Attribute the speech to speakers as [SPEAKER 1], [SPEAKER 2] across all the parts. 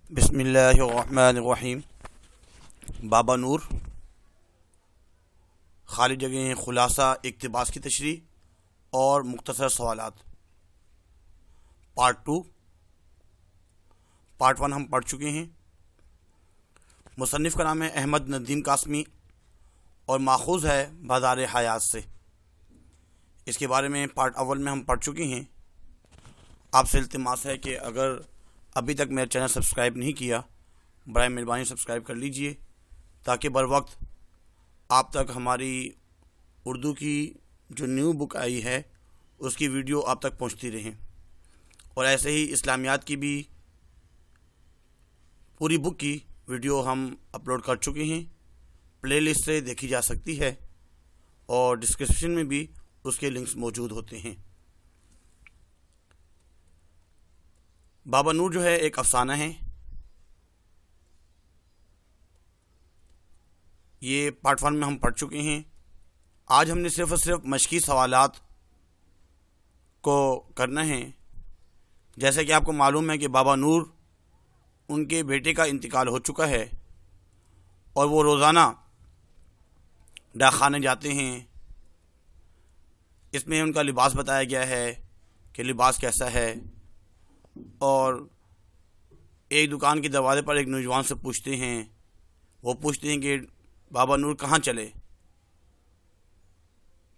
[SPEAKER 1] بسم اللہ الرحمن الرحیم۔ بابا نور، خالی جگہیں، خلاصہ اقتباس کی تشریح اور مختصر سوالات، پارٹ 2۔ پارٹ 1 ہم پڑھ چکے ہیں۔ مصنف کا نام ہے احمد ندیم قاسمی اور ماخوذ ہے بازار حیات سے۔ اس کے بارے میں پارٹ اول میں ہم پڑھ چکے ہیں۔ آپ سے التماس ہے کہ اگر ابھی تک میرا چینل سبسکرائب نہیں کیا، برائے مہربانی سبسکرائب کر لیجئے تاکہ بر وقت آپ تک ہماری اردو کی جو نیو بک آئی ہے اس کی ویڈیو آپ تک پہنچتی رہیں، اور ایسے ہی اسلامیات کی بھی پوری بک کی ویڈیو ہم اپلوڈ کر چکے ہیں، پلے لسٹ سے دیکھی جا سکتی ہے اور ڈسکرپشن میں بھی اس کے لنکس موجود ہوتے ہیں۔ بابا نور جو ہے ایک افسانہ ہے۔ یہ پارٹ 1 میں ہم پڑھ چکے ہیں۔ آج ہم نے صرف اور صرف مشقی سوالات کو کرنا ہے۔ جیسے کہ آپ کو معلوم ہے کہ بابا نور ان کے بیٹے کا انتقال ہو چکا ہے اور وہ روزانہ ڈاک خانے جاتے ہیں۔ اس میں ان کا لباس بتایا گیا ہے کہ لباس کیسا ہے، اور ایک دکان کے دروازے پر ایک نوجوان سے پوچھتے ہیں، وہ پوچھتے ہیں کہ بابا نور کہاں چلے؟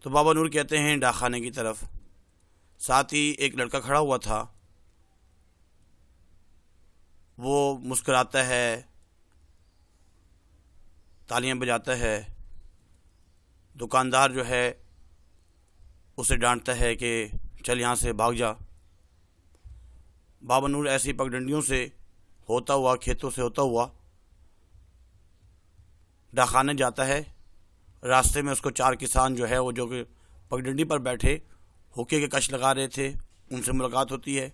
[SPEAKER 1] تو بابا نور کہتے ہیں ڈاک خانے کی طرف۔ ساتھ ہی ایک لڑکا کھڑا ہوا تھا، وہ مسکراتا ہے، تالیاں بجاتا ہے۔ دکاندار جو ہے اسے ڈانٹتا ہے کہ چل یہاں سے بھاگ جا۔ بابا نور ایسی پگڈنڈیوں سے ہوتا ہوا، کھیتوں سے ہوتا ہوا ڈاک خانے جاتا ہے۔ راستے میں اس کو 4 کسان جو ہے وہ جو کہ پگڈنڈی پر بیٹھے ہوکے کے کش لگا رہے تھے، ان سے ملاقات ہوتی ہے۔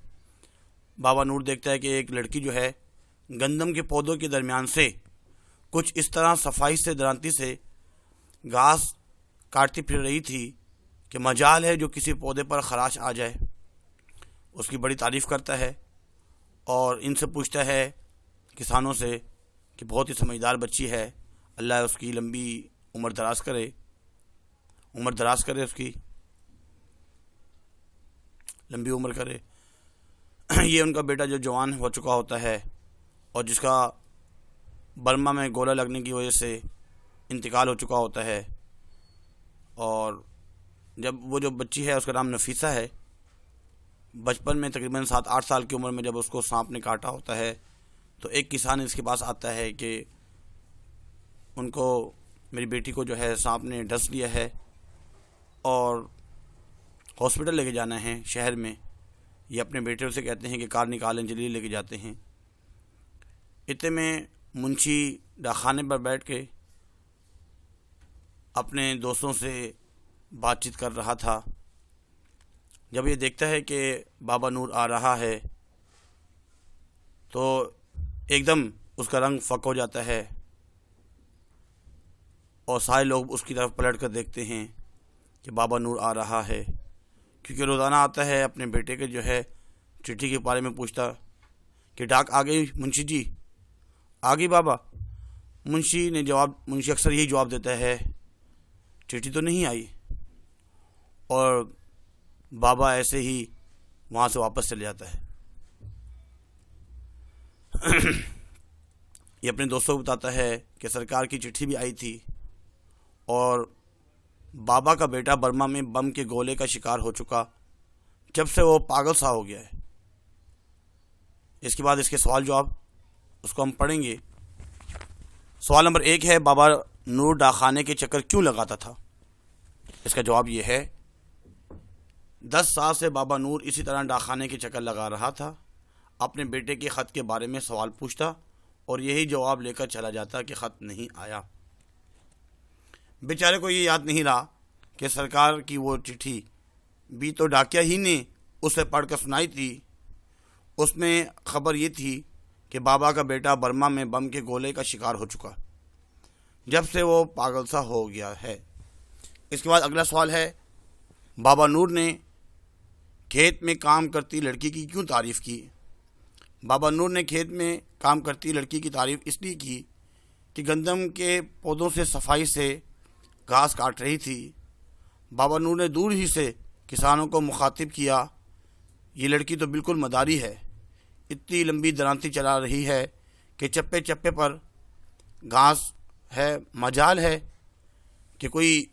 [SPEAKER 1] بابا نور دیکھتا ہے کہ ایک لڑکی جو ہے گندم کے پودوں کے درمیان سے کچھ اس طرح صفائی سے، درانتی سے گھاس کاٹتی پھر رہی تھی کہ مجال ہے جو کسی پودے پر خراش آ جائے۔ اس کی بڑی تعریف کرتا ہے اور ان سے پوچھتا ہے کسانوں سے کہ بہت ہی سمجھدار بچی ہے، اللہ اس کی لمبی عمر دراز کرے، اس کی لمبی عمر کرے۔ یہ ان کا بیٹا جو جوان ہو چکا ہوتا ہے اور جس کا برما میں گولہ لگنے کی وجہ سے انتقال ہو چکا ہوتا ہے، اور جب وہ جو بچی ہے اس کا نام نفیسہ ہے، بچپن میں تقریباً 7-8 سال کی عمر میں جب اس کو سانپ نے کاٹا ہوتا ہے تو ایک کسان اس کے پاس آتا ہے کہ ان کو، میری بیٹی کو جو ہے سانپ نے ڈس لیا ہے اور ہاسپٹل لے کے جانا ہے شہر میں۔ یہ اپنے بیٹے سے کہتے ہیں کہ کار نکالیں، جلدی لے کے جاتے ہیں۔ اتنے میں منشی ڈاک خانے پر بیٹھ کے اپنے دوستوں سے بات چیت کر رہا تھا۔ جب یہ دیکھتا ہے کہ بابا نور آ رہا ہے تو ایک دم اس کا رنگ فک ہو جاتا ہے اور سارے لوگ اس کی طرف پلٹ کر دیکھتے ہیں کہ بابا نور آ رہا ہے، کیونکہ روزانہ آتا ہے اپنے بیٹے کے جو ہے چٹھی کے بارے میں پوچھتا کہ ڈاک آ گئی منشی جی؟ آ گئی بابا؟ منشی اکثر یہی جواب دیتا ہے چٹھی تو نہیں آئی، اور بابا ایسے ہی وہاں سے واپس چلے جاتا ہے۔ یہ اپنے دوستوں کو بتاتا ہے کہ سرکار کی چٹھی بھی آئی تھی اور بابا کا بیٹا برما میں بم کے گولے کا شکار ہو چکا، جب سے وہ پاگل سا ہو گیا ہے۔ اس کے بعد اس کے سوال جواب اس کو ہم پڑھیں گے۔ سوال نمبر 1 ہے، بابا نور ڈاک خانے کے چکر کیوں لگاتا تھا؟ اس کا جواب یہ ہے، 10 سال سے بابا نور اسی طرح ڈاک خانے کے چکر لگا رہا تھا، اپنے بیٹے کے خط کے بارے میں سوال پوچھتا اور یہی جواب لے کر چلا جاتا کہ خط نہیں آیا۔ بیچارے کو یہ یاد نہیں رہا کہ سرکار کی وہ چٹھی بھی تو ڈاکیا ہی نے اسے پڑھ کر سنائی تھی۔ اس میں خبر یہ تھی کہ بابا کا بیٹا برما میں بم کے گولے کا شکار ہو چکا، جب سے وہ پاگل سا ہو گیا ہے۔ اس کے بعد اگلا سوال ہے، بابا نور نے کھیت میں کام کرتی لڑکی کی کیوں تعریف کی؟ بابا نور نے کھیت میں کام کرتی لڑکی کی تعریف اس لیے کی کہ گندم کے پودوں سے صفائی سے گھاس کاٹ رہی تھی۔ بابا نور نے دور ہی سے کسانوں کو مخاطب کیا، یہ لڑکی تو بالکل مداری ہے، اتنی لمبی درانتی چلا رہی ہے کہ چپے چپے پر گھاس ہے، مجال ہے کہ کوئی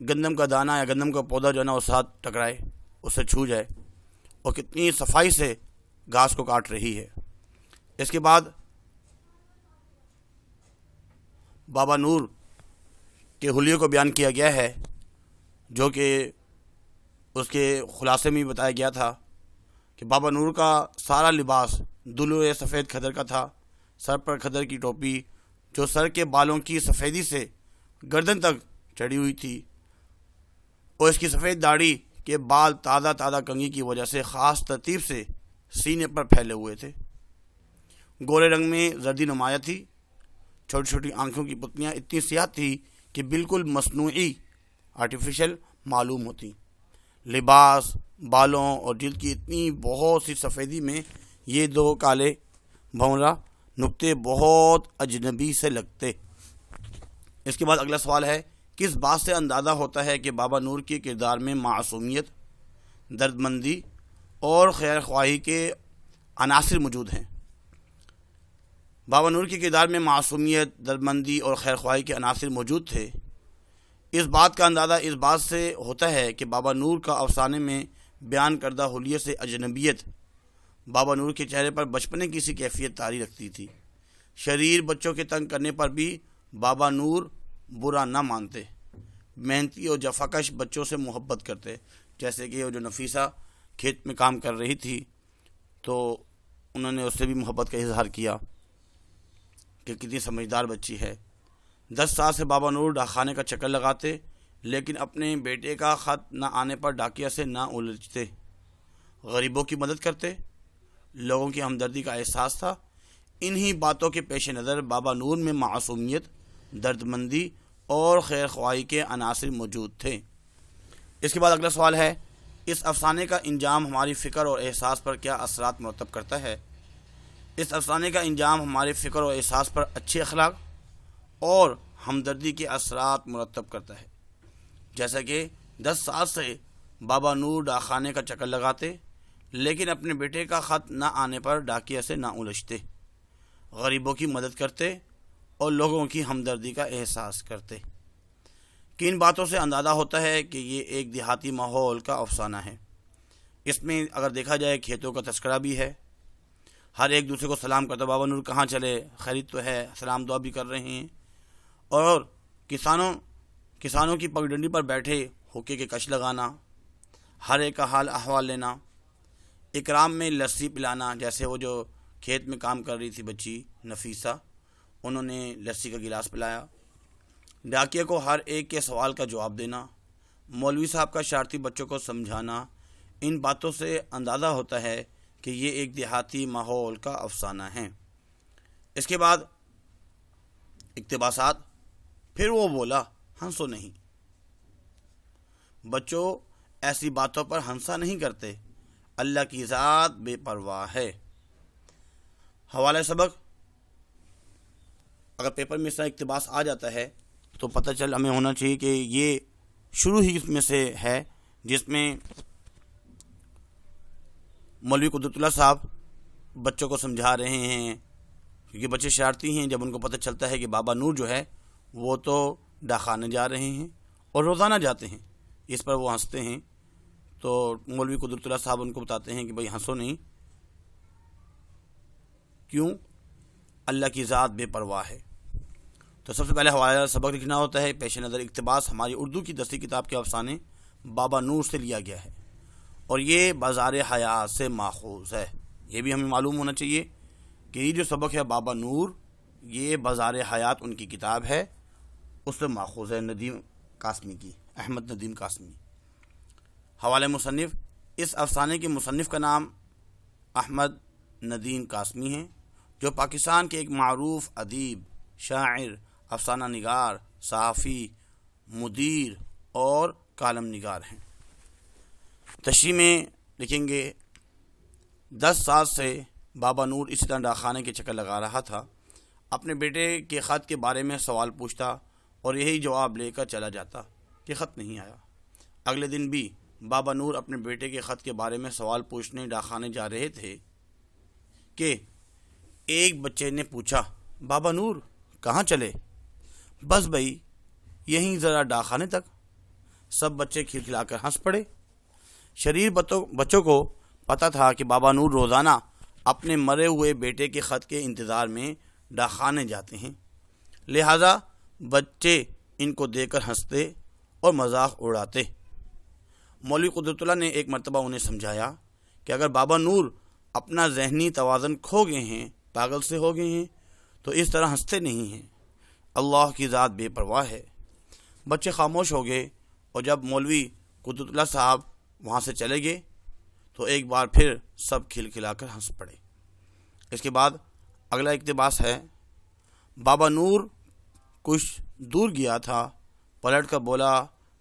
[SPEAKER 1] گندم کا دانہ یا گندم کا پودا جو ہے نا اس ساتھ ٹکرائے، اس سے چھو جائے، اور کتنی صفائی سے گھاس کو کاٹ رہی ہے۔ اس کے بعد بابا نور کے حلیے کو بیان کیا گیا ہے، جو کہ اس کے خلاصے میں بتایا گیا تھا کہ بابا نور کا سارا لباس دلوئے سفید کھدر کا تھا، سر پر کھدر کی ٹوپی جو سر کے بالوں کی سفیدی سے گردن تک چڑھی ہوئی تھی، اور اس کی سفید داڑھی کے بال تازہ تازہ کنگھی کی وجہ سے خاص ترتیب سے سینے پر پھیلے ہوئے تھے، گورے رنگ میں زردی نمایاں تھی، چھوٹی چھوٹی آنکھوں کی پتلیاں اتنی سیاہ تھی کہ بالکل مصنوعی آرٹیفیشل معلوم ہوتی، لباس، بالوں اور جلد کی اتنی بہت سی سفیدی میں یہ دو کالے بھونرا نقطے بہت اجنبی سے لگتے۔ اس کے بعد اگلا سوال ہے، کس بات سے اندازہ ہوتا ہے کہ بابا نور کے کردار میں معصومیت، دردمندی اور خیر خواہی کے عناصر موجود ہیں؟ بابا نور کے کردار میں معصومیت، دردمندی اور خیر خواہی کے عناصر موجود تھے۔ اس بات کا اندازہ اس بات سے ہوتا ہے کہ بابا نور کا افسانے میں بیان کردہ حلیے سے اجنبیت بابا نور کے چہرے پر بچپنے کی سی کیفیت طاری رکھتی تھی۔ شریر بچوں کے تنگ کرنے پر بھی بابا نور برا نہ مانتے، محنتی اور جفاکش بچوں سے محبت کرتے، جیسے کہ وہ جو نفیسہ کھیت میں کام کر رہی تھی تو انہوں نے اس سے بھی محبت کا اظہار کیا کہ کتنی سمجھدار بچی ہے۔ 10 سال سے بابا نور ڈاکخانے کا چکر لگاتے، لیکن اپنے بیٹے کا خط نہ آنے پر ڈاکیا سے نہ الجھتے، غریبوں کی مدد کرتے، لوگوں کی ہمدردی کا احساس تھا۔ انہی باتوں کے پیش نظر بابا نور میں معصومیت، دردمندی اور خیر خواہی کے عناصر موجود تھے۔ اس کے بعد اگلا سوال ہے، اس افسانے کا انجام ہماری فکر اور احساس پر کیا اثرات مرتب کرتا ہے؟ اس افسانے کا انجام ہمارے فکر اور احساس پر اچھے اخلاق اور ہمدردی کے اثرات مرتب کرتا ہے۔ جیسا کہ 10 سال سے بابا نور ڈاکخانے کا چکر لگاتے، لیکن اپنے بیٹے کا خط نہ آنے پر ڈاکیا سے نہ الجھتے، غریبوں کی مدد کرتے اور لوگوں کی ہمدردی کا احساس کرتے۔ کہ ان باتوں سے اندازہ ہوتا ہے کہ یہ ایک دیہاتی ماحول کا افسانہ ہے۔ اس میں اگر دیکھا جائے کھیتوں کا تذکرہ بھی ہے، ہر ایک دوسرے کو سلام کرتا، بابا نور کہاں چلے، خیریت تو ہے، سلام دعا بھی کر رہے ہیں، اور کسانوں کی پگڈنڈی پر بیٹھے ہوکے کے کش لگانا، ہر ایک کا حال احوال لینا، اکرام میں لسی پلانا، جیسے وہ جو کھیت میں کام کر رہی تھی بچی نفیسہ، انہوں نے لسی کا گلاس پلایا، ڈاکیہ کو ہر ایک کے سوال کا جواب دینا، مولوی صاحب کا شرارتی بچوں کو سمجھانا۔ ان باتوں سے اندازہ ہوتا ہے کہ یہ ایک دیہاتی ماحول کا افسانہ ہے۔ اس کے بعد اقتباسات، پھر وہ بولا، ہنسو نہیں، بچوں ایسی باتوں پر ہنسا نہیں کرتے، اللہ کی ذات بے پرواہ ہے۔ حوالہ سبق، اگر پیپر میں اس طرح اقتباس آ جاتا ہے تو پتہ چل ہمیں ہونا چاہیے کہ یہ شروع ہی اس میں سے ہے، جس میں مولوی قدرت اللہ صاحب بچوں کو سمجھا رہے ہیں، کیونکہ بچے شرارتی ہیں۔ جب ان کو پتہ چلتا ہے کہ بابا نور جو ہے وہ تو ڈاکخانے جا رہے ہیں اور روزانہ جاتے ہیں، اس پر وہ ہنستے ہیں، تو مولوی قدرت اللہ صاحب ان کو بتاتے ہیں کہ بھائی ہنسو نہیں، کیوں؟ اللہ کی ذات بے پرواہ ہے۔ تو سب سے پہلے حوالہ سبق لکھنا ہوتا ہے۔ پیش نظر اقتباس ہماری اردو کی 10ویں کتاب کے افسانے بابا نور سے لیا گیا ہے، اور یہ بازار حیات سے ماخوذ ہے۔ یہ بھی ہمیں معلوم ہونا چاہیے کہ یہ جو سبق ہے بابا نور، یہ بازار حیات ان کی کتاب ہے، اس سے ماخوذ ہے، ندیم قاسمی کی، احمد ندیم قاسمی۔ حوالہ مصنف، اس افسانے کے مصنف کا نام احمد ندیم قاسمی ہیں، جو پاکستان کے ایک معروف ادیب، شاعر، افسانہ نگار، صحافی، مدیر اور کالم نگار ہیں۔ تشریح میں لکھیں گے، 10 سال سے بابا نور اسی طرح ڈاکخانے کے چکر لگا رہا تھا، اپنے بیٹے کے خط کے بارے میں سوال پوچھتا اور یہی جواب لے کر چلا جاتا کہ خط نہیں آیا۔ اگلے دن بھی بابا نور اپنے بیٹے کے خط کے بارے میں سوال پوچھنے ڈاکخانے جا رہے تھے کہ ایک بچے نے پوچھا، بابا نور کہاں چلے؟ بس بھائی یہیں ذرا ڈاکخانے تک۔ سب بچے کھلکھلا کر ہنس پڑے۔ شریر بچوں کو پتہ تھا کہ بابا نور روزانہ اپنے مرے ہوئے بیٹے کے خط کے انتظار میں ڈاکخانے جاتے ہیں، لہذا بچے ان کو دیکھ کر ہنستے اور مذاق اڑاتے۔ مولوی قدرت اللہ نے ایک مرتبہ انہیں سمجھایا کہ اگر بابا نور اپنا ذہنی توازن کھو گئے ہیں، پاگل سے ہو گئے ہیں، تو اس طرح ہنستے نہیں ہیں۔ اللہ کی ذات بے پرواہ ہے۔ بچے خاموش ہو گئے، اور جب مولوی قدرت اللہ صاحب وہاں سے چلے گئے تو ایک بار پھر سب کھلکھلا کر ہنس پڑے۔ اس کے بعد اگلا اقتباس ہے، بابا نور کچھ دور گیا تھا، پلٹ کر بولا،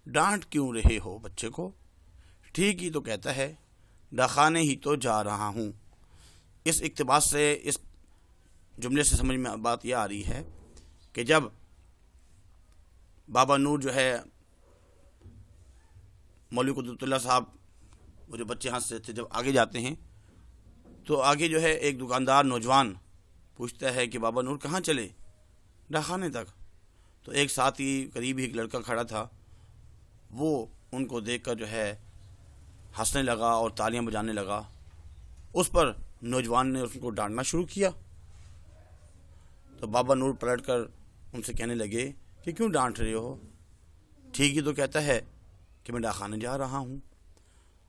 [SPEAKER 1] ڈانٹ کیوں رہے ہو بچے کو؟ ٹھیک ہی تو کہتا ہے، ڈاکخانے ہی تو جا رہا ہوں۔ اس اقتباس سے، اس جملے سے سمجھ میں بات یہ آ رہی ہے کہ جب بابا نور جو ہے مولوی قدرت اللہ صاحب، وہ جو بچے ہنس رہے تھے، جب آگے جاتے ہیں تو آگے جو ہے ایک دکاندار نوجوان پوچھتا ہے کہ بابا نور کہاں چلے؟ ڈاکخانے تک۔ تو ایک ساتھی قریب ہی ایک لڑکا کھڑا تھا، وہ ان کو دیکھ کر جو ہے ہنسنے لگا اور تالیاں بجانے لگا۔ اس پر نوجوان نے اس کو ڈانٹنا شروع کیا، تو بابا نور پلٹ کر ان سے کہنے لگے کہ کیوں ڈانٹ رہے ہو؟ ٹھیک ہی تو کہتا ہے کہ میں ڈاکخانے جا رہا ہوں۔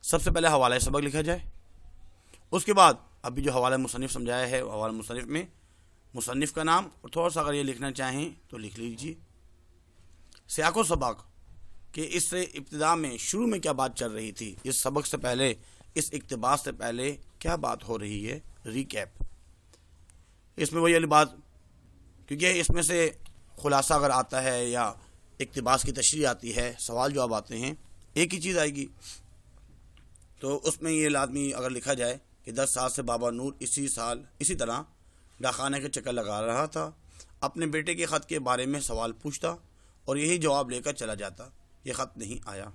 [SPEAKER 1] سب سے پہلے حوالہ سبق لکھا جائے، اس کے بعد ابھی جو حوالہ مصنف سمجھایا ہے، حوالہ مصنف میں مصنف کا نام اور تھوڑا سا اگر یہ لکھنا چاہیں تو لکھ لیجیے۔ سیاق و سباق کہ اس سے ابتدا میں شروع میں کیا بات چل رہی تھی، اس سبق سے پہلے، اس اقتباس سے پہلے کیا بات ہو رہی ہے، ریکیپ۔ اس میں وہی والی بات، کیونکہ اس میں سے خلاصہ اگر آتا ہے یا اقتباس کی تشریح آتی ہے، سوال جواب آتے ہیں، ایک ہی چیز آئے گی۔ تو اس میں یہ لازمی اگر لکھا جائے کہ 10 سال سے بابا نور اسی طرح ڈاکخانے کے چکر لگا رہا تھا، اپنے بیٹے کے خط کے بارے میں سوال پوچھتا اور یہی جواب لے کر چلا جاتا، یہ خط نہیں آیا۔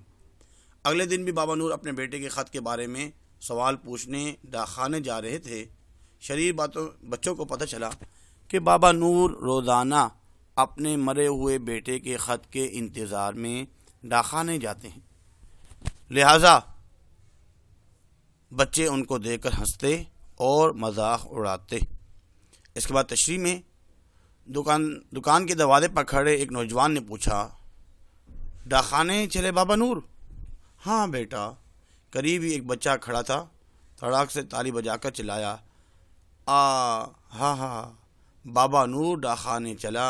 [SPEAKER 1] اگلے دن بھی بابا نور اپنے بیٹے کے خط کے بارے میں سوال پوچھنے ڈاکخانے جا رہے تھے۔ شریر بچوں کو پتہ چلا کہ بابا نور روزانہ اپنے مرے ہوئے بیٹے کے خط کے انتظار میں ڈاکخانے جاتے ہیں، لہذا بچے ان کو دیکھ کر ہنستے اور مذاق اڑاتے۔ اس کے بعد تشریح میں دکان کے دروازے پر کھڑے ایک نوجوان نے پوچھا، ڈاکخانے چلے بابا نور؟ ہاں بیٹا۔ قریب ہی ایک بچہ کھڑا تھا، تڑاک سے تالی بجا کر چلایا، ہاں ہاں، بابا نور ڈاکخانے چلا،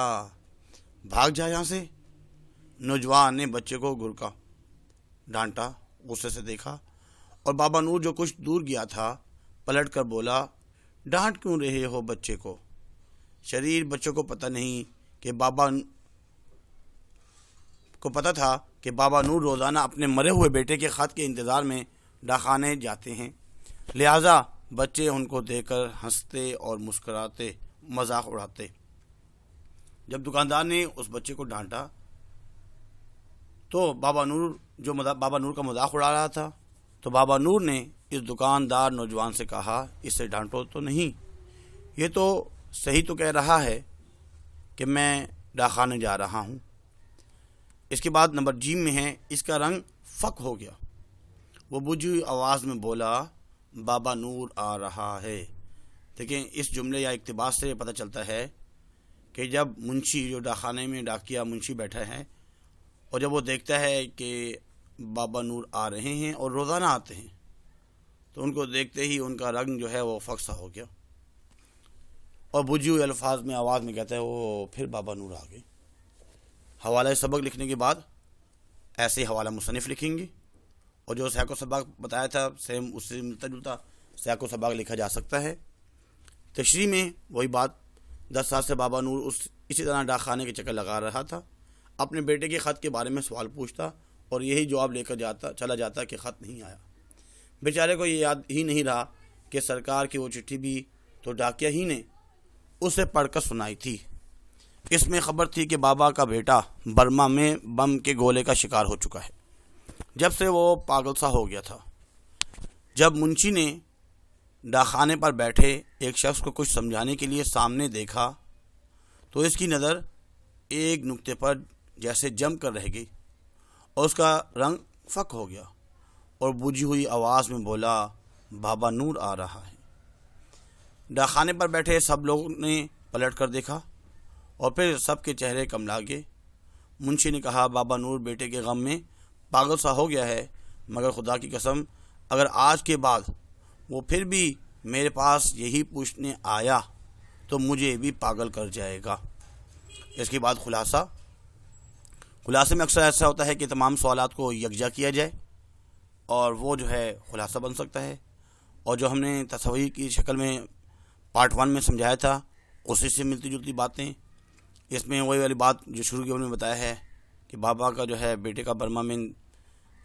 [SPEAKER 1] بھاگ جا یہاں سے۔ نوجوان نے بچے کو گرکا، ڈانٹا، غصے سے دیکھا، اور بابا نور جو کچھ دور گیا تھا پلٹ کر بولا، ڈانٹ کیوں رہے ہو بچے کو؟ شریر بچوں کو پتہ نہیں کہ پتہ تھا کہ بابا نور روزانہ اپنے مرے ہوئے بیٹے کے خط کے انتظار میں ڈاکخانے جاتے ہیں، لہذا بچے ان کو دیکھ کر ہنستے اور مسکراتے، مذاق اڑاتے۔ جب دکاندار نے اس بچے کو ڈانٹا تو بابا نور کا مذاق اڑا رہا تھا، تو بابا نور نے اس دکاندار نوجوان سے کہا، اسے ڈانٹو تو نہیں، یہ تو صحیح تو کہہ رہا ہے کہ میں ڈاکخانے جا رہا ہوں۔ اس کے بعد نمبر جیم میں ہے، اس کا رنگ فک ہو گیا، وہ بجھی ہوئی آواز میں بولا، بابا نور آ رہا ہے۔ دیکھیں اس جملے یا اقتباس سے یہ پتہ چلتا ہے کہ جب منشی، جو ڈاکخانے میں ڈاکیا منشی بیٹھا ہے، اور جب وہ دیکھتا ہے کہ بابا نور آ رہے ہیں اور روزانہ آتے ہیں، تو ان کو دیکھتے ہی ان کا رنگ جو ہے وہ فکسا ہو گیا، اور بجھی ہوئے الفاظ میں، آواز میں کہتا ہے، وہ پھر بابا نور آ گئے۔ حوالہ سبق لکھنے کے بعد ایسے ہی حوالہ مصنف لکھیں گے، اور جو سیاق و سباق بتایا تھا سیم اس سے ملتا جلتا سیاق و سباق لکھا جا سکتا ہے۔ تشریح میں وہی بات، 10 سال سے بابا نور اسی طرح ڈاکخانے کے چکر لگا رہا تھا، اپنے بیٹے کے خط کے بارے میں سوال پوچھتا اور یہی جواب لے کر چلا جاتا کہ خط نہیں آیا۔ بیچارے کو یہ یاد ہی نہیں رہا کہ سرکار کی وہ چٹھی بھی تو ڈاکیا ہی نے اسے پڑھ کر سنائی تھی۔ اس میں خبر تھی کہ بابا کا بیٹا برما میں بم کے گولے کا شکار ہو چکا ہے، جب سے وہ پاگل سا ہو گیا تھا۔ جب منشی نے ڈاکخانے پر بیٹھے ایک شخص کو کچھ سمجھانے کے لیے سامنے دیکھا تو اس کی نظر ایک نقطے پر جیسے جم کر رہ گئی اور اس کا رنگ فک ہو گیا، اور بجھی ہوئی آواز میں بولا، بابا نور آ رہا ہے۔ ڈاکخانے پر بیٹھے سب لوگوں نے پلٹ کر دیکھا اور پھر سب کے چہرے کملا گئے۔ منشی نے کہا، بابا نور بیٹے کے غم میں پاگل سا ہو گیا ہے، مگر خدا کی قسم اگر آج کے بعد وہ پھر بھی میرے پاس یہی پوچھنے آیا تو مجھے بھی پاگل کر جائے گا۔ اس کے بعد خلاصے میں اکثر ایسا ہوتا ہے کہ تمام سوالات کو یکجا کیا جائے اور وہ جو ہے خلاصہ بن سکتا ہے، اور جو ہم نے تصویر کی شکل میں پارٹ 1 میں سمجھایا تھا اسی سے ملتی جلتی باتیں۔ اس میں وہی والی بات جو شروع کی انہوں نے بتایا ہے کہ بابا کا جو ہے بیٹے کا برما میں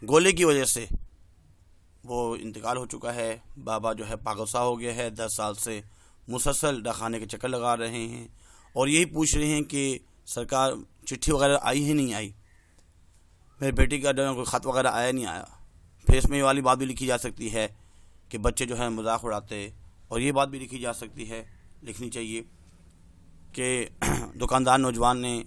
[SPEAKER 1] گولے کی وجہ سے وہ انتقال ہو چکا ہے۔ بابا جو ہے پاگل سا ہو گیا ہے، 10 سال سے مسلسل ڈاکخانے کے چکر لگا رہے ہیں اور یہی پوچھ رہے ہیں کہ سرکار چٹھی وغیرہ آئی ہے نہیں آئی، میرے بیٹے کا کوئی خط وغیرہ آیا نہیں آیا۔ پھر اس میں یہ والی بات بھی لکھی جا سکتی ہے کہ بچے جو ہے مذاق اڑاتے، اور یہ بات بھی لکھی جا سکتی ہے، لکھنی چاہیے کہ دکاندار نوجوان نے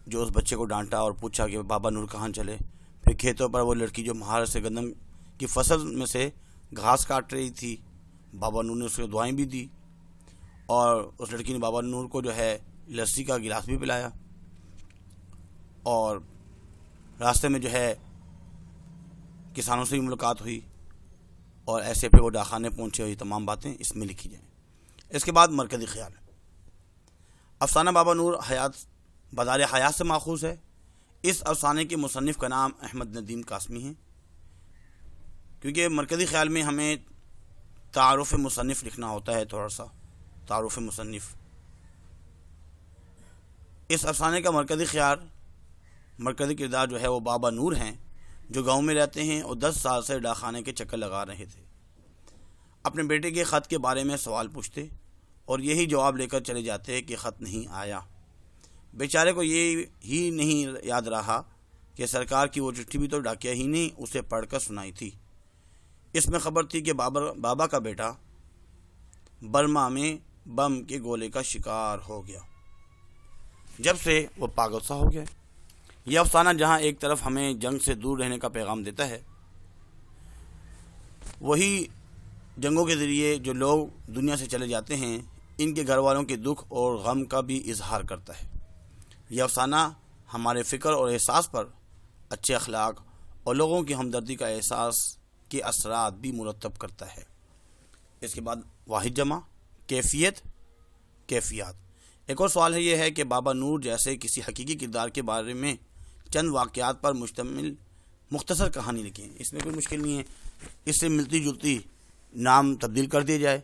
[SPEAKER 1] جو اس بچے کو ڈانٹا اور پوچھا کہ بابا نور کہاں چلے، پھر کھیتوں پر وہ لڑکی جو مہارت سے گندم کی فصل میں سے گھاس کاٹ رہی تھی، بابا نور نے اس کو دعائیں بھی دی، اور اس لڑکی نے بابا نور کو جو ہے لسی کا گلاس بھی پلایا، اور راستے میں جو ہے کسانوں سے بھی ملاقات ہوئی، اور ایسے پھر وہ ڈاکخانے پہنچے، ہوئی تمام باتیں اس میں لکھی جائیں۔ اس کے بعد مرکزی خیال، افسانہ بابا نور بدار حیات سے ماخوذ ہے۔ اس افسانے کے مصنف کا نام احمد ندیم قاسمی ہے، کیونکہ مرکزی خیال میں ہمیں تعارف مصنف لکھنا ہوتا ہے، تھوڑا سا تعارف مصنف۔ اس افسانے کا مرکزی کردار جو ہے وہ بابا نور ہیں، جو گاؤں میں رہتے ہیں اور 10 سال سے ڈاکخانے کے چکر لگا رہے تھے۔ اپنے بیٹے کے خط کے بارے میں سوال پوچھتے اور یہی جواب لے کر چلے جاتے کہ خط نہیں آیا۔ بیچارے کو یہ ہی نہیں یاد رہا کہ سرکار کی وہ چٹھی بھی تو ڈاکیا ہی نے اسے پڑھ کر سنائی تھی۔ اس میں خبر تھی کہ بابا کا بیٹا برما میں بم کے گولے کا شکار ہو گیا، جب سے وہ پاگل سا ہو گیا۔ یہ افسانہ جہاں ایک طرف ہمیں جنگ سے دور رہنے کا پیغام دیتا ہے، وہی جنگوں کے ذریعے جو لوگ دنیا سے چلے جاتے ہیں ان کے گھر والوں کے دکھ اور غم کا بھی اظہار کرتا ہے۔ یہ افسانہ ہمارے فکر اور احساس پر اچھے اخلاق اور لوگوں کی ہمدردی کا احساس کے اثرات بھی مرتب کرتا ہے۔ اس کے بعد واحد جمع، کیفیات۔ ایک اور سوال یہ ہے کہ بابا نور جیسے کسی حقیقی کردار کے بارے میں چند واقعات پر مشتمل مختصر کہانی لکھیں۔ اس میں کوئی مشکل نہیں ہے، اس سے ملتی جلتی نام تبدیل کر دیا جائے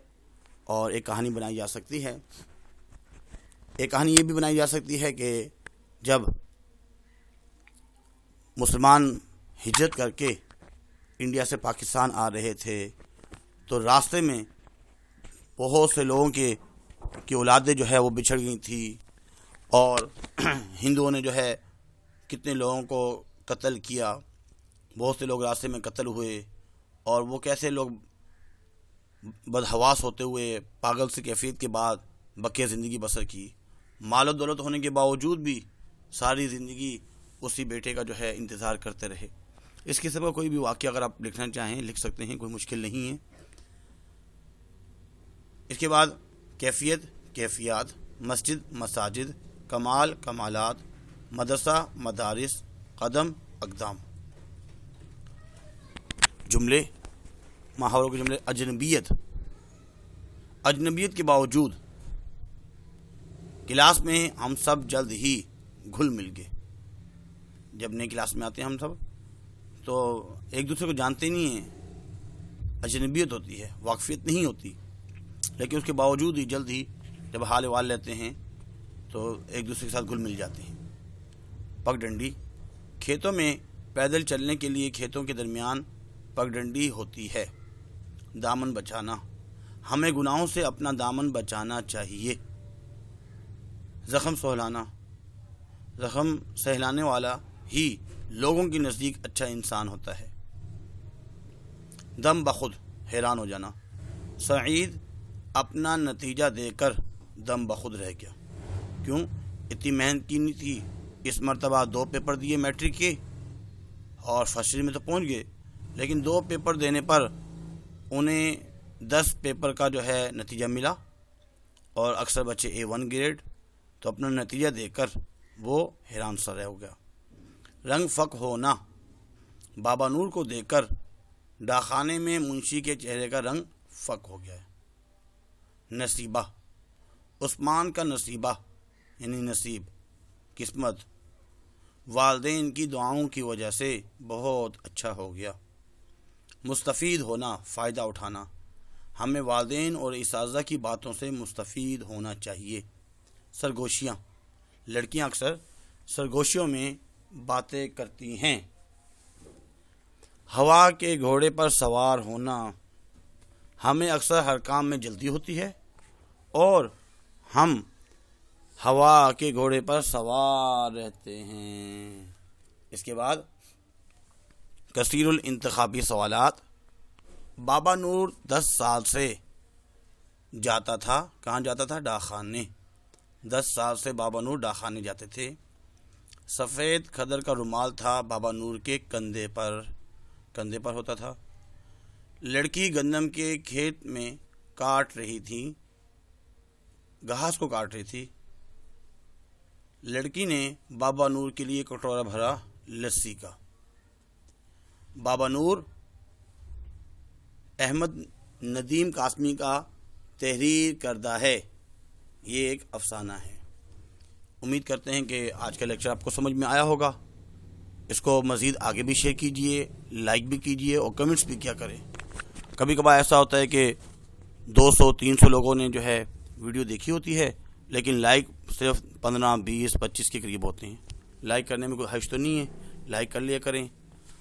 [SPEAKER 1] اور ایک کہانی بنائی جا سکتی ہے۔ ایک کہانی یہ بھی بنائی جا سکتی ہے کہ جب مسلمان ہجرت کر کے انڈیا سے پاکستان آ رہے تھے تو راستے میں بہت سے لوگوں کی اولادیں جو ہے وہ بچھڑ گئی تھی، اور ہندوؤں نے جو ہے کتنے لوگوں کو قتل کیا، بہت سے لوگ راستے میں قتل ہوئے، اور وہ کیسے لوگ بدحواس ہوتے ہوئے پاگل سی کیفیت کے بعد بقیہ زندگی بسر کی، مال و دولت ہونے کے باوجود بھی ساری زندگی اسی بیٹے کا جو ہے انتظار کرتے رہے۔ اس قسم کا کوئی بھی واقعہ اگر آپ لکھنا چاہیں لکھ سکتے ہیں، کوئی مشکل نہیں ہے۔ اس کے بعد کیفیات، مسجد، مساجد، کمالات، مدرسہ، مدارس، قدم، اقدام۔ جملے، محاوروں کے جملے۔ اجنبیت کے باوجود کلاس میں ہم سب جلد ہی گھل مل گئے۔ جب نئے کلاس میں آتے ہیں ہم سب تو ایک دوسرے کو جانتے نہیں ہیں، اجنبیت ہوتی ہے، واقفیت نہیں ہوتی، لیکن اس کے باوجود ہی جلد ہی جب حال احوال لیتے ہیں تو ایک دوسرے کے ساتھ گھل مل جاتے ہیں۔ پگڈنڈی، کھیتوں میں پیدل چلنے کے لیے کھیتوں کے درمیان پگڈنڈی ہوتی ہے۔ دامن بچانا، ہمیں گناہوں سے اپنا دامن بچانا چاہیے۔ زخم سہلانے والا ہی لوگوں کے نزدیک اچھا انسان ہوتا ہے۔ دم بخود حیران ہو جانا، سعید اپنا نتیجہ دے کر دم بخود رہ گیا۔ کیوں؟ اتنی محنت کی نہیں تھی، اس مرتبہ 2 پیپر دیے میٹرک کے اور فرسٹ میں تو پہنچ گئے، لیکن 2 پیپر دینے پر انہیں 10 پیپر کا جو ہے نتیجہ ملا، اور اکثر بچے A1 گریڈ، تو اپنا نتیجہ دے کر وہ حیران سا رہ گیا۔ رنگ فک ہونا، بابا نور کو دیکھ کر ڈاکخانے میں منشی کے چہرے کا رنگ فک ہو گیا ہے۔ نصیبہ، عثمان کا نصیبہ یعنی نصیب، قسمت، والدین کی دعاؤں کی وجہ سے بہت اچھا ہو گیا۔ مستفید ہونا، فائدہ اٹھانا، ہمیں والدین اور اساتذہ کی باتوں سے مستفید ہونا چاہیے۔ سرگوشیاں، لڑکیاں اکثر سرگوشیوں میں باتیں کرتی ہیں۔ ہوا کے گھوڑے پر سوار ہونا، ہمیں اکثر ہر کام میں جلدی ہوتی ہے اور ہم ہوا کے گھوڑے پر سوار رہتے ہیں۔ اس کے بعد کثیر الانتخابی سوالات۔ بابا نور 10 سال سے جاتا تھا، کہاں جاتا تھا؟ ڈاکخانے۔ 10 سال سے بابا نور ڈاکخانے جاتے تھے۔ سفید کھدر کا رومال تھا بابا نور کے کندھے پر ہوتا تھا۔ لڑکی گندم کے کھیت میں کاٹ رہی تھی، گھاس کو کاٹ رہی تھی۔ لڑکی نے بابا نور کے لیے کٹورا بھرا لسی کا۔ بابا نور احمد ندیم قاسمی کا تحریر کردہ ہے، یہ ایک افسانہ ہے۔ امید کرتے ہیں کہ آج کا لیکچر آپ کو سمجھ میں آیا ہوگا۔ اس کو مزید آگے بھی شیئر کیجئے، لائک بھی کیجئے اور کمنٹس بھی کیا کریں۔ کبھی کبھار ایسا ہوتا ہے کہ 200-300 لوگوں نے جو ہے ویڈیو دیکھی ہوتی ہے، لیکن لائک صرف 15, 20, 25 کے قریب ہوتے ہیں۔ لائک کرنے میں کوئی حرج تو نہیں ہے، لائک کر لیا کریں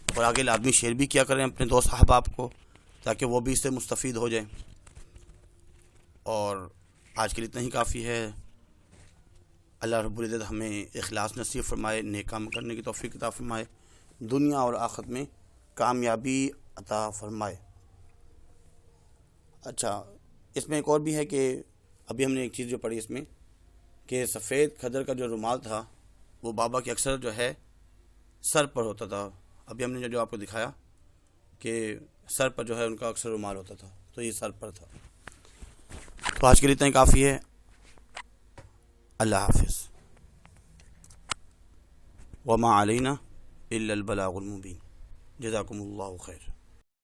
[SPEAKER 1] اور آگے لازمی شیئر بھی کیا کریں اپنے دوست احباب کو، تاکہ وہ بھی اس سے مستفید ہو جائیں۔ اور آج کے لیے اتنا ہی کافی ہے۔ اللہ رب العزت ہمیں اخلاص نصیب فرمائے، نیک کام کرنے کی توفیق عطا فرمائے، دنیا اور آخرت میں کامیابی عطا فرمائے۔ اچھا، اس میں ایک اور بھی ہے کہ ابھی ہم نے ایک چیز جو پڑھی اس میں کہ سفید کھدر کا جو رومال تھا وہ بابا کے اکثر جو ہے سر پر ہوتا تھا۔ ابھی ہم نے جو آپ کو دکھایا کہ سر پر جو ہے ان کا اکثر رومال ہوتا تھا، تو یہ سر پر تھا۔ تو آج کے لیے اتنا ہی کافی ہے۔ اللہ حافظ۔ وما علینا الا البلاغ المبین۔ جزاکم اللہ خیر۔